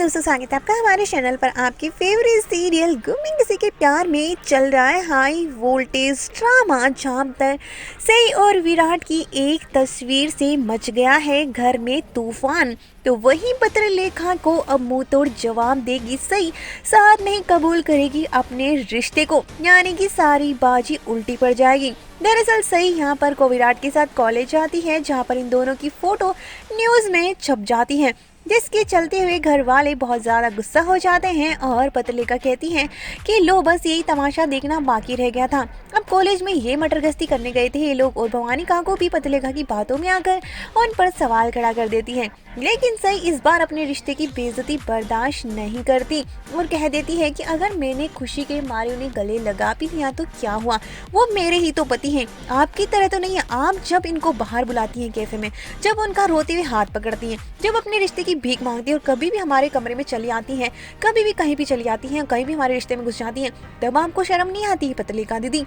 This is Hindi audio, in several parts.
दोस्तों, स्वागत है आपका हमारे चैनल पर। आपके फेवरेट सीरियल गुम में किसी के प्यार में चल रहा है हाई वोल्टेज ड्रामा, जहाँ पर सई और विराट की एक तस्वीर से मच गया है घर में तूफान। तो वही पत्रलेखा को अब मुंह तोड़ जवाब देगी सई, साथ में ही कबूल करेगी अपने रिश्ते को, यानी कि सारी बाजी उल्टी पड़ जाएगी। दरअसल सई यहाँ पर को विराट के साथ कॉलेज जाती है, जहाँ पर इन दोनों की फोटो न्यूज में छप जाती है, जिसके चलते हुए घर वाले बहुत ज़्यादा गुस्सा हो जाते हैं और पत्रलेखा कहती हैं कि लो बस यही तमाशा देखना बाकी रह गया था। अब कॉलेज में ये मटरगश्ती करने गए थे ये लोग, और भवानी काको भी पत्रलेखा की बातों में आकर उन पर सवाल खड़ा कर देती है। लेकिन सई इस बार अपने रिश्ते की बेइज्जती बर्दाश्त नहीं करती और कह देती है कि अगर मैंने खुशी के मारे उन्हें गले लगा भी दिया तो क्या हुआ, वो मेरे ही तो पति हैं, आपकी तरह तो नहीं है। आप जब इनको बाहर बुलाती हैं कैफे में, जब उनका रोते हुए हाथ पकड़ती हैं, जब अपने रिश्ते की भीख मांगती है और कभी भी हमारे कमरे में चली आती हैं, कभी भी कहीं भी चली आती हैं, कहीं भी हमारे रिश्ते में घुस जाती हैं, तब आपको शर्म नहीं आती है पत्रलेखा दीदी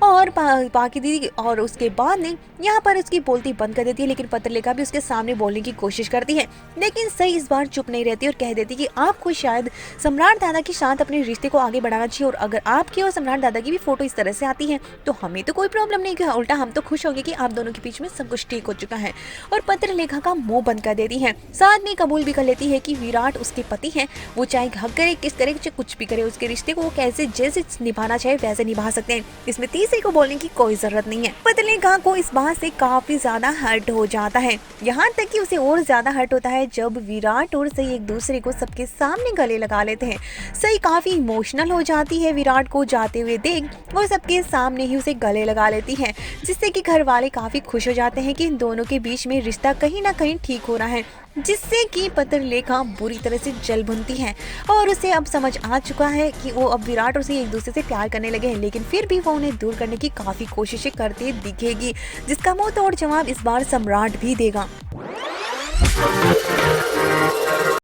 और बाकी दीदी। और उसके बाद ने यहाँ पर उसकी बोलती बंद कर देती है, लेकिन पत्रलेखा भी उसके सामने बोलने की कोशिश करती है। लेकिन सही इस बार चुप नहीं रहती और कह देती कि आपको शायद सम्राट दादा के साथ अपने रिश्ते को आगे बढ़ाना चाहिए, और अगर आपकी और सम्राट दादा की भी फोटो इस तरह से आती है तो हमें तो कोई प्रॉब्लम नहीं है, उल्टा हम तो खुश होंगे कि आप दोनों के बीच में सब कुछ ठीक हो चुका है। और पत्रलेखा का मुंह बंद कर देती है, साथ में कबूल भी कर लेती है कि विराट उसके पति हैं, वो चाहे हक करे किस तरह से कुछ भी करे, उसके रिश्ते को कैसे जैसे निभाना चाहे वैसे निभा सकते हैं, इसमें तीसरे को बोलने की कोई जरूरत नहीं है। पत्रलेखा को इस बात से काफी ज्यादा हर्ट हो जाता है, यहाँ तक कि उसे और ज्यादा हर्ट होता है जब विराट और सई एक दूसरे को सबके सामने गले लगा लेते हैं। सई काफी इमोशनल हो जाती है विराट को जाते हुए देख, वो सबके सामने ही उसे गले लगा लेती है, जिससे कि घर वाले काफी खुश हो जाते हैं कि इन दोनों के बीच में रिश्ता कहीं ना कहीं ठीक हो रहा है, जिससे कि पत्रलेखा बुरी तरह से जल भुनती है और उसे अब समझ आ चुका है कि वो अब विराट और से एक दूसरे से प्यार करने लगे हैं। लेकिन फिर भी वो उन्हें दूर करने की काफी कोशिशें करते दिखेगी, जिसका मुंह तोड़ जवाब इस बार सम्राट भी देगा।